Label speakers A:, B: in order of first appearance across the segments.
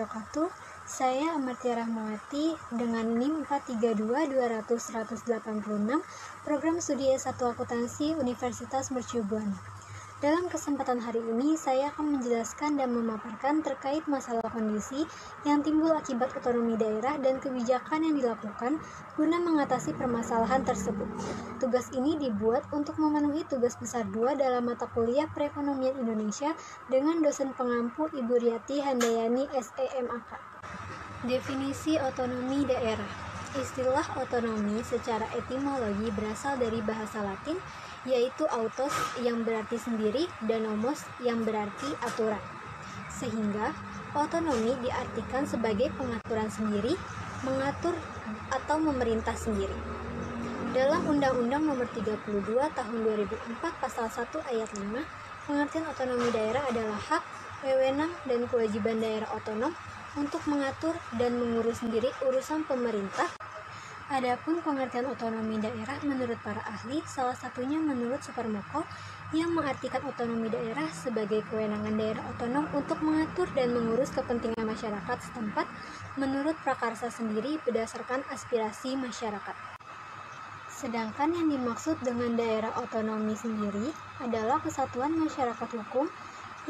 A: wabarakatuh. Saya Amartya Rahmawati dengan NIM 432200186, Program Studi S1 Akuntansi Universitas Mercu Buana. Dalam kesempatan hari ini, saya akan menjelaskan dan memaparkan terkait masalah kondisi yang timbul akibat otonomi daerah dan kebijakan yang dilakukan guna mengatasi permasalahan tersebut. Tugas ini dibuat untuk memenuhi tugas besar 2 dalam mata kuliah Perekonomian Indonesia dengan dosen pengampu Ibu Riati Handayani SEMAK. Definisi otonomi daerah. Istilah otonomi secara etimologi berasal dari bahasa Latin, yaitu autos yang berarti sendiri dan nomos yang berarti aturan. Sehingga otonomi diartikan sebagai pengaturan sendiri, mengatur atau memerintah sendiri. Dalam Undang-Undang Nomor 32 Tahun 2004 Pasal 1 Ayat 5, pengertian otonomi daerah adalah hak, wewenang, dan kewajiban daerah otonom untuk mengatur dan mengurus sendiri urusan pemerintah. Adapun pengertian otonomi daerah menurut para ahli, salah satunya menurut Suparmoko, yang mengartikan otonomi daerah sebagai kewenangan daerah otonom untuk mengatur dan mengurus kepentingan masyarakat setempat menurut prakarsa sendiri berdasarkan aspirasi masyarakat. Sedangkan yang dimaksud dengan daerah otonomi sendiri adalah kesatuan masyarakat hukum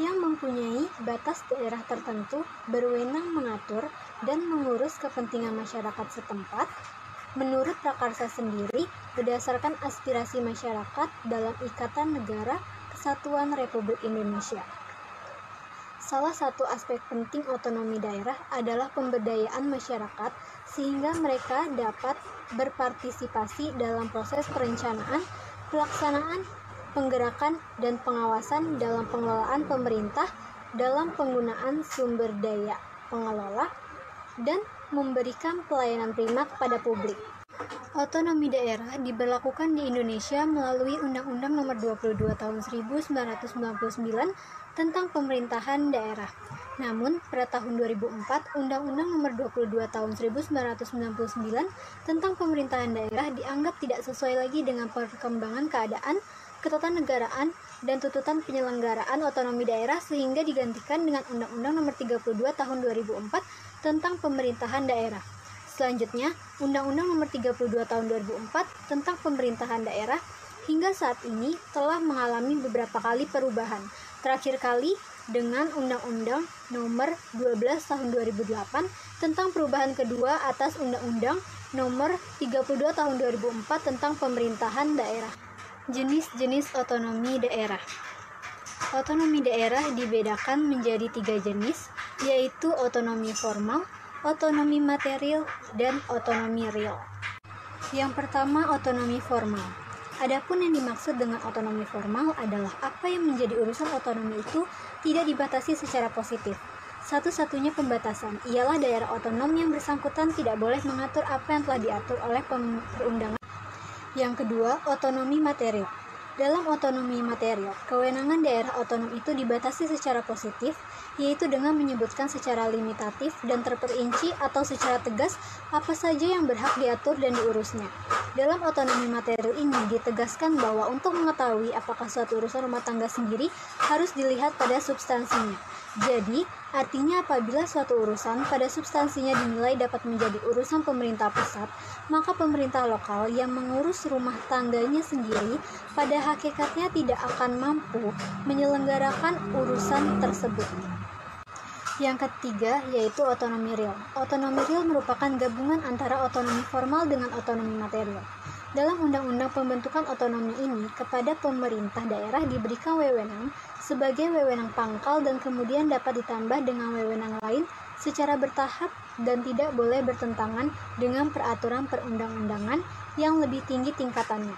A: yang mempunyai batas daerah tertentu, berwenang mengatur dan mengurus kepentingan masyarakat setempat menurut prakarsa sendiri berdasarkan aspirasi masyarakat dalam Ikatan Negara Kesatuan Republik Indonesia. Salah satu aspek penting otonomi daerah adalah pemberdayaan masyarakat sehingga mereka dapat berpartisipasi dalam proses perencanaan, pelaksanaan, penggerakan, dan pengawasan dalam pengelolaan pemerintah dalam penggunaan sumber daya pengelola dan memberikan pelayanan prima kepada publik. Otonomi daerah diberlakukan di Indonesia melalui Undang-Undang Nomor 22 Tahun 1999 tentang pemerintahan daerah. Namun, pada tahun 2004, Undang-Undang Nomor 22 Tahun 1999 tentang pemerintahan daerah dianggap tidak sesuai lagi dengan perkembangan keadaan, ketatanegaraan, dan tuntutan penyelenggaraan otonomi daerah sehingga digantikan dengan Undang-Undang Nomor 32 Tahun 2004 tentang pemerintahan daerah. Selanjutnya, Undang-Undang Nomor 32 Tahun 2004 tentang pemerintahan daerah hingga saat ini telah mengalami beberapa kali perubahan. Terakhir kali dengan Undang-Undang Nomor 12 Tahun 2008 tentang perubahan kedua atas Undang-Undang Nomor 32 Tahun 2004 tentang pemerintahan daerah. Jenis-jenis otonomi daerah. Otonomi daerah dibedakan menjadi 3 jenis, yaitu otonomi formal, otonomi material, dan otonomi real. Yang pertama, otonomi formal. Adapun yang dimaksud dengan otonomi formal adalah apa yang menjadi urusan otonomi itu tidak dibatasi secara positif. Satu-satunya pembatasan ialah daerah otonom yang bersangkutan tidak boleh mengatur apa yang telah diatur oleh perundangan. Yang kedua, otonomi material. Dalam otonomi material, kewenangan daerah otonom itu dibatasi secara positif, yaitu dengan menyebutkan secara limitatif dan terperinci atau secara tegas apa saja yang berhak diatur dan diurusnya. Dalam otonomi material ini ditegaskan bahwa untuk mengetahui apakah suatu urusan rumah tangga sendiri harus dilihat pada substansinya. Jadi, artinya apabila suatu urusan pada substansinya dinilai dapat menjadi urusan pemerintah pusat, maka pemerintah lokal yang mengurus rumah tangganya sendiri pada hakikatnya tidak akan mampu menyelenggarakan urusan tersebut. Yang ketiga yaitu otonomi real. Otonomi real merupakan gabungan antara otonomi formal dengan otonomi material. Dalam undang-undang pembentukan otonomi ini, kepada pemerintah daerah diberikan wewenang sebagai wewenang pangkal dan kemudian dapat ditambah dengan wewenang lain secara bertahap dan tidak boleh bertentangan dengan peraturan perundang-undangan yang lebih tinggi tingkatannya.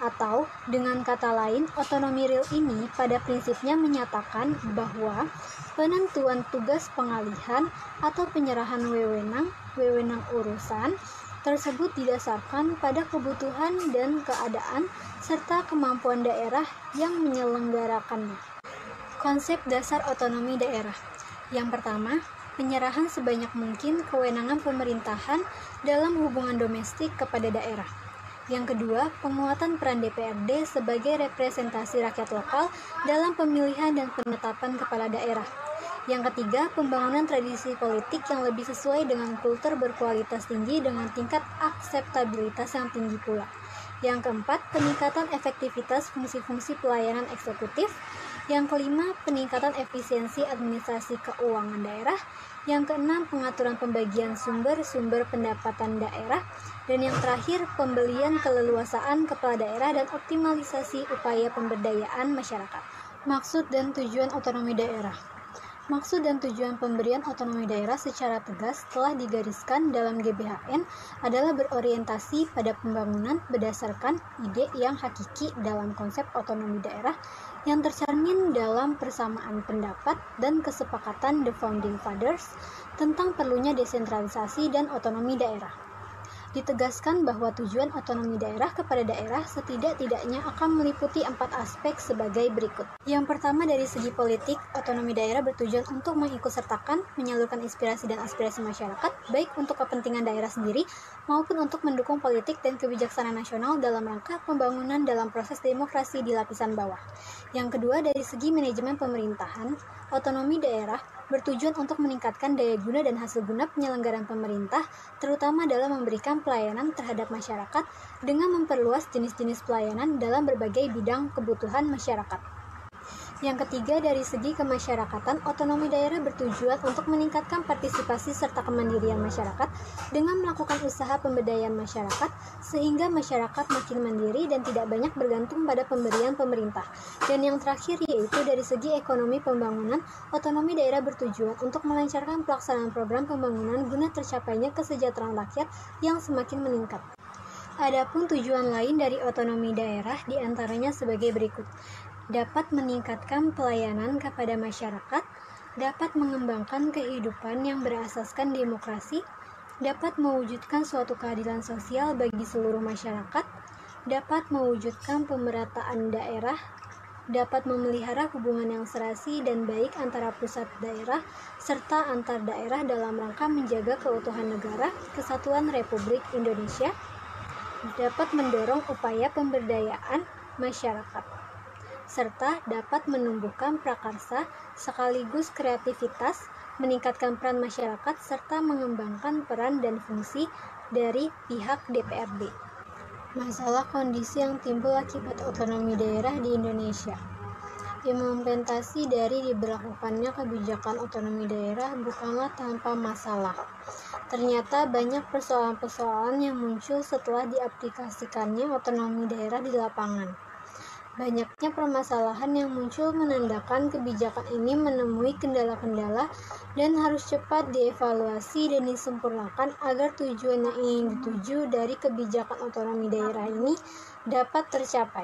A: Atau dengan kata lain, otonomi real ini pada prinsipnya menyatakan bahwa penentuan tugas pengalihan atau penyerahan wewenang urusan tersebut didasarkan pada kebutuhan dan keadaan serta kemampuan daerah yang menyelenggarakannya. Konsep dasar otonomi daerah. Yang pertama, penyerahan sebanyak mungkin kewenangan pemerintahan dalam hubungan domestik kepada daerah. Yang kedua, penguatan peran DPRD sebagai representasi rakyat lokal dalam pemilihan dan penetapan kepala daerah. Yang ketiga, pembangunan tradisi politik yang lebih sesuai dengan kultur berkualitas tinggi dengan tingkat akseptabilitas yang tinggi pula. Yang keempat, peningkatan efektivitas fungsi-fungsi pelayanan eksekutif. Yang kelima, peningkatan efisiensi administrasi keuangan daerah. Yang keenam, pengaturan pembagian sumber-sumber pendapatan daerah. Dan yang terakhir, pembelian keleluasaan kepala daerah dan optimalisasi upaya pemberdayaan masyarakat. Maksud dan tujuan otonomi daerah. Maksud dan tujuan pemberian otonomi daerah secara tegas telah digariskan dalam GBHN adalah berorientasi pada pembangunan berdasarkan ide yang hakiki dalam konsep otonomi daerah yang tercermin dalam persamaan pendapat dan kesepakatan The Founding Fathers tentang perlunya desentralisasi dan otonomi daerah. Ditegaskan bahwa tujuan otonomi daerah kepada daerah setidak-tidaknya akan meliputi 4 aspek sebagai berikut. Yang pertama, dari segi politik, otonomi daerah bertujuan untuk mengikutsertakan, menyalurkan inspirasi dan aspirasi masyarakat, baik untuk kepentingan daerah sendiri maupun untuk mendukung politik dan kebijaksanaan nasional dalam rangka pembangunan dalam proses demokrasi di lapisan bawah. Yang kedua, dari segi manajemen pemerintahan, otonomi daerah bertujuan untuk meningkatkan daya guna dan hasil guna penyelenggaraan pemerintah, terutama dalam memberikan pelayanan terhadap masyarakat dengan memperluas jenis-jenis pelayanan dalam berbagai bidang kebutuhan masyarakat. Yang ketiga, dari segi kemasyarakatan, otonomi daerah bertujuan untuk meningkatkan partisipasi serta kemandirian masyarakat dengan melakukan usaha pemberdayaan masyarakat sehingga masyarakat makin mandiri dan tidak banyak bergantung pada pemberian pemerintah. Dan yang terakhir yaitu dari segi ekonomi pembangunan, otonomi daerah bertujuan untuk melancarkan pelaksanaan program pembangunan guna tercapainya kesejahteraan rakyat yang semakin meningkat. Adapun tujuan lain dari otonomi daerah diantaranya sebagai berikut. Dapat meningkatkan pelayanan kepada masyarakat, dapat mengembangkan kehidupan yang berasaskan demokrasi, dapat mewujudkan suatu keadilan sosial bagi seluruh masyarakat, dapat mewujudkan pemerataan daerah, dapat memelihara hubungan yang serasi dan baik antara pusat daerah serta antar daerah dalam rangka menjaga keutuhan negara, kesatuan Republik Indonesia, dapat mendorong upaya pemberdayaan masyarakat, serta dapat menumbuhkan prakarsa sekaligus kreativitas, meningkatkan peran masyarakat, serta mengembangkan peran dan fungsi dari pihak DPRD. Masalah kondisi yang timbul akibat otonomi daerah di Indonesia. Implementasi dari diberlakukannya kebijakan otonomi daerah bukanlah tanpa masalah. Ternyata banyak persoalan-persoalan yang muncul setelah diaplikasikannya otonomi daerah di lapangan. Banyaknya permasalahan yang muncul menandakan kebijakan ini menemui kendala-kendala dan harus cepat dievaluasi dan disempurnakan agar tujuan yang ingin dituju dari kebijakan otonomi daerah ini dapat tercapai.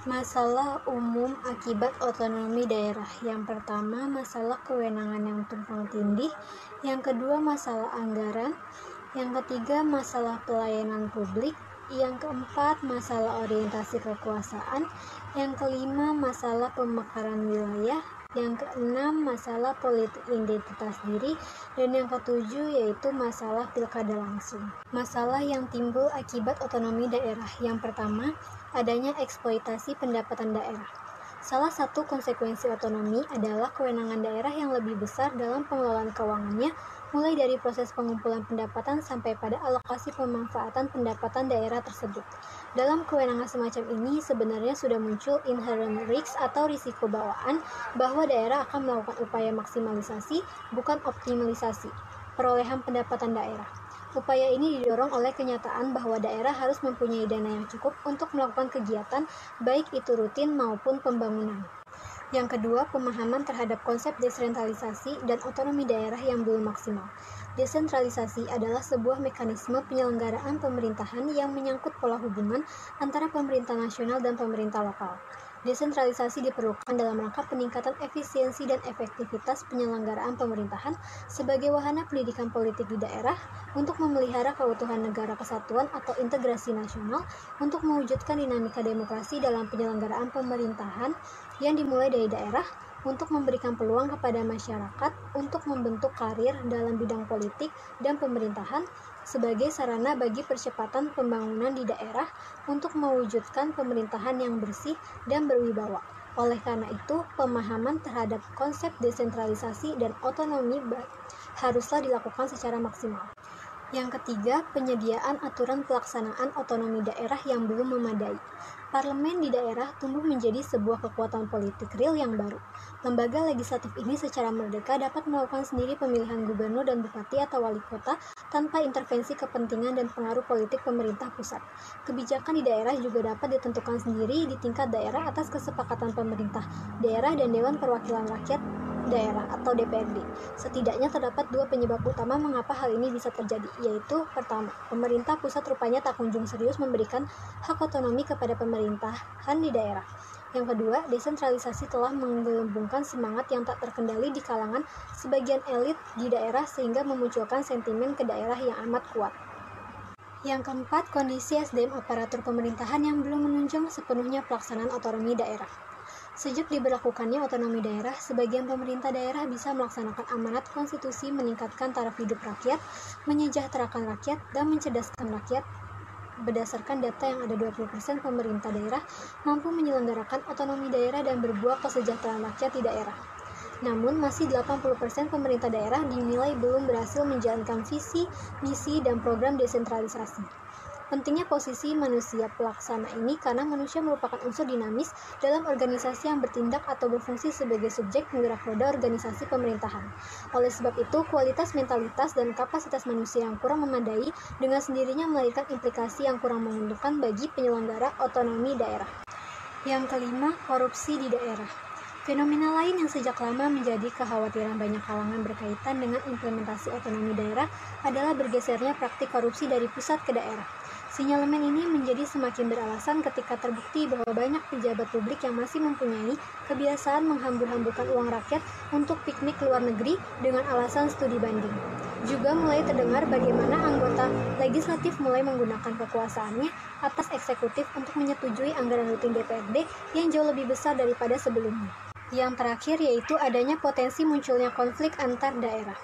A: Masalah umum akibat otonomi daerah. Yang pertama, masalah kewenangan yang tumpang tindih. Yang kedua, masalah anggaran. Yang ketiga, masalah pelayanan publik. Yang keempat, masalah orientasi kekuasaan. Yang kelima, masalah pemekaran wilayah. Yang keenam, masalah politik identitas diri. Dan yang ketujuh yaitu masalah pilkada langsung. Masalah yang timbul akibat otonomi daerah. Yang pertama, adanya eksploitasi pendapatan daerah. Salah satu konsekuensi otonomi adalah kewenangan daerah yang lebih besar dalam pengelolaan keuangannya, mulai dari proses pengumpulan pendapatan sampai pada alokasi pemanfaatan pendapatan daerah tersebut. Dalam kewenangan semacam ini, sebenarnya sudah muncul inherent risk atau risiko bawaan bahwa daerah akan melakukan upaya maksimalisasi, bukan optimalisasi, perolehan pendapatan daerah. Upaya ini didorong oleh kenyataan bahwa daerah harus mempunyai dana yang cukup untuk melakukan kegiatan, baik itu rutin maupun pembangunan. Yang kedua, pemahaman terhadap konsep desentralisasi dan otonomi daerah yang belum maksimal. Desentralisasi adalah sebuah mekanisme penyelenggaraan pemerintahan yang menyangkut pola hubungan antara pemerintah nasional dan pemerintah lokal. Desentralisasi diperlukan dalam rangka peningkatan efisiensi dan efektivitas penyelenggaraan pemerintahan sebagai wahana pendidikan politik di daerah untuk memelihara keutuhan negara kesatuan atau integrasi nasional, untuk mewujudkan dinamika demokrasi dalam penyelenggaraan pemerintahan yang dimulai dari daerah, untuk memberikan peluang kepada masyarakat untuk membentuk karir dalam bidang politik dan pemerintahan sebagai sarana bagi percepatan pembangunan di daerah untuk mewujudkan pemerintahan yang bersih dan berwibawa, Oleh karena itu, pemahaman terhadap konsep desentralisasi dan otonomi haruslah dilakukan secara maksimal. Yang ketiga, penyediaan aturan pelaksanaan otonomi daerah yang belum memadai. Parlemen di daerah tumbuh menjadi sebuah kekuatan politik real yang baru. Lembaga legislatif ini secara merdeka dapat melakukan sendiri pemilihan gubernur dan bupati atau wali kota tanpa intervensi kepentingan dan pengaruh politik pemerintah pusat. Kebijakan di daerah juga dapat ditentukan sendiri di tingkat daerah atas kesepakatan pemerintah daerah dan Dewan Perwakilan Rakyat Daerah atau DPRD. Setidaknya terdapat dua penyebab utama mengapa hal ini bisa terjadi, yaitu pertama, pemerintah pusat rupanya tak kunjung serius memberikan hak otonomi kepada pemerintahan di daerah. Yang kedua, desentralisasi telah menggelembungkan semangat yang tak terkendali di kalangan sebagian elit di daerah sehingga memunculkan sentimen ke daerah yang amat kuat. Yang keempat, kondisi SDM aparatur pemerintahan yang belum menunjang sepenuhnya pelaksanaan otonomi daerah. Sejak diberlakukannya otonomi daerah, sebagian pemerintah daerah bisa melaksanakan amanat konstitusi meningkatkan taraf hidup rakyat, menyejahterakan rakyat, dan mencerdaskan rakyat. Berdasarkan data yang ada 20% pemerintah daerah mampu menyelenggarakan otonomi daerah dan berbuah kesejahteraan rakyat di daerah. Namun, masih 80% pemerintah daerah dinilai belum berhasil menjalankan visi, misi, dan program desentralisasi. Pentingnya posisi manusia pelaksana ini karena manusia merupakan unsur dinamis dalam organisasi yang bertindak atau berfungsi sebagai subjek penggerak roda organisasi pemerintahan. Oleh sebab itu, kualitas mentalitas dan kapasitas manusia yang kurang memadai dengan sendirinya melahirkan implikasi yang kurang menguntungkan bagi penyelenggara otonomi daerah. Yang kelima, korupsi di daerah. Fenomena lain yang sejak lama menjadi kekhawatiran banyak kalangan berkaitan dengan implementasi otonomi daerah adalah bergesernya praktik korupsi dari pusat ke daerah. Sinyalemen ini menjadi semakin beralasan ketika terbukti bahwa banyak pejabat publik yang masih mempunyai kebiasaan menghambur-hamburkan uang rakyat untuk piknik ke luar negeri dengan alasan studi banding. Juga mulai terdengar bagaimana anggota legislatif mulai menggunakan kekuasaannya atas eksekutif untuk menyetujui anggaran rutin DPRD yang jauh lebih besar daripada sebelumnya. Yang terakhir yaitu adanya potensi munculnya konflik antar daerah.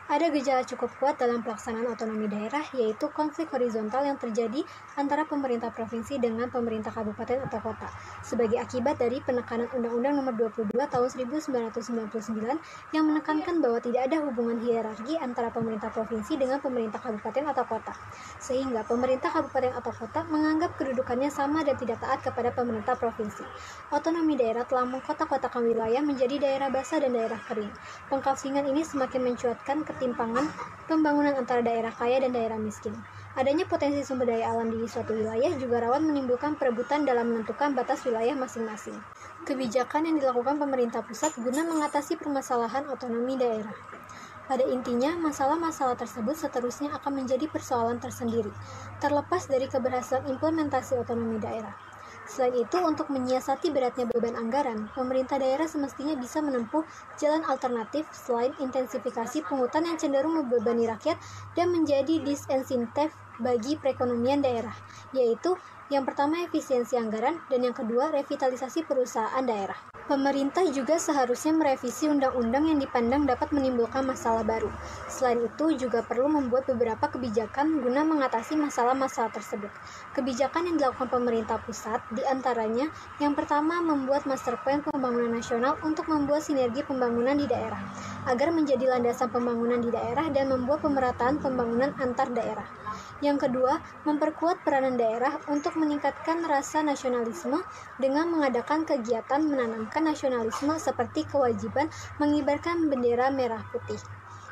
A: Ada gejala cukup kuat dalam pelaksanaan otonomi daerah, yaitu konflik horizontal yang terjadi antara pemerintah provinsi dengan pemerintah kabupaten atau kota, sebagai akibat dari penekanan Undang-Undang Nomor 22 Tahun 1999 yang menekankan bahwa tidak ada hubungan hierarki antara pemerintah provinsi dengan pemerintah kabupaten atau kota, sehingga pemerintah kabupaten atau kota menganggap kedudukannya sama dan tidak taat kepada pemerintah provinsi. Otonomi daerah telah mengkotak-kotakan wilayah menjadi daerah basah dan daerah kering. Pengkapsingan ini semakin mencuatkan ketimpangan pembangunan antara daerah kaya dan daerah miskin. Adanya potensi sumber daya alam di suatu wilayah juga rawan menimbulkan perebutan dalam menentukan batas wilayah masing-masing. Kebijakan yang dilakukan pemerintah pusat guna mengatasi permasalahan otonomi daerah. Pada intinya, masalah-masalah tersebut seterusnya akan menjadi persoalan tersendiri, terlepas dari keberhasilan implementasi otonomi daerah. Selain itu, untuk menyiasati beratnya beban anggaran, pemerintah daerah semestinya bisa menempuh jalan alternatif selain intensifikasi pungutan yang cenderung membebani rakyat dan menjadi disinsentif bagi perekonomian daerah, yaitu yang pertama efisiensi anggaran dan yang kedua revitalisasi perusahaan daerah. Pemerintah juga seharusnya merevisi undang-undang yang dipandang dapat menimbulkan masalah baru. Selain itu, juga perlu membuat beberapa kebijakan guna mengatasi masalah-masalah tersebut. Kebijakan yang dilakukan pemerintah pusat, diantaranya yang pertama membuat master plan pembangunan nasional untuk membuat sinergi pembangunan di daerah, agar menjadi landasan pembangunan di daerah dan membuat pemerataan pembangunan antar daerah. Yang kedua, memperkuat peranan daerah untuk meningkatkan rasa nasionalisme dengan mengadakan kegiatan menanamkan nasionalisme seperti kewajiban mengibarkan bendera merah putih.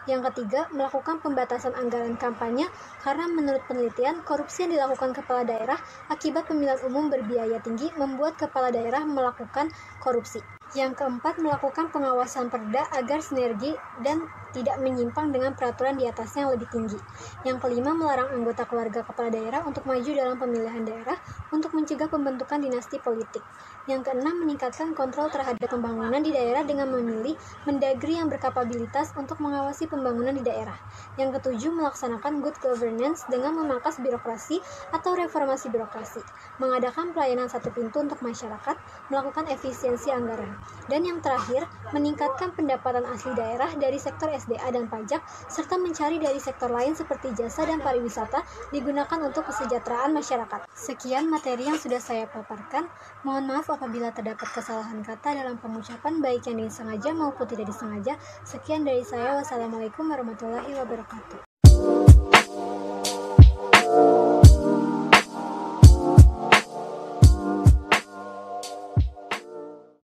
A: Yang ketiga, melakukan pembatasan anggaran kampanye karena menurut penelitian, korupsi yang dilakukan kepala daerah akibat pemilihan umum berbiaya tinggi membuat kepala daerah melakukan korupsi. Yang keempat, melakukan pengawasan perda agar sinergi dan tidak menyimpang dengan peraturan di atasnya yang lebih tinggi. Yang kelima, melarang anggota keluarga kepala daerah untuk maju dalam pemilihan daerah untuk mencegah pembentukan dinasti politik. Yang keenam, meningkatkan kontrol terhadap pembangunan di daerah dengan memilih mendagri yang berkapabilitas untuk mengawasi pembangunan di daerah. Yang ketujuh, melaksanakan good governance dengan memangkas birokrasi atau reformasi birokrasi, mengadakan pelayanan satu pintu untuk masyarakat, melakukan efisiensi anggaran. Dan yang terakhir, meningkatkan pendapatan asli daerah dari sektor SDA dan pajak, serta mencari dari sektor lain seperti jasa dan pariwisata digunakan untuk kesejahteraan masyarakat. Sekian materi yang sudah saya paparkan. Mohon maaf apabila terdapat kesalahan kata dalam pengucapan baik yang disengaja maupun tidak disengaja. Sekian dari saya. Wassalamualaikum warahmatullahi wabarakatuh.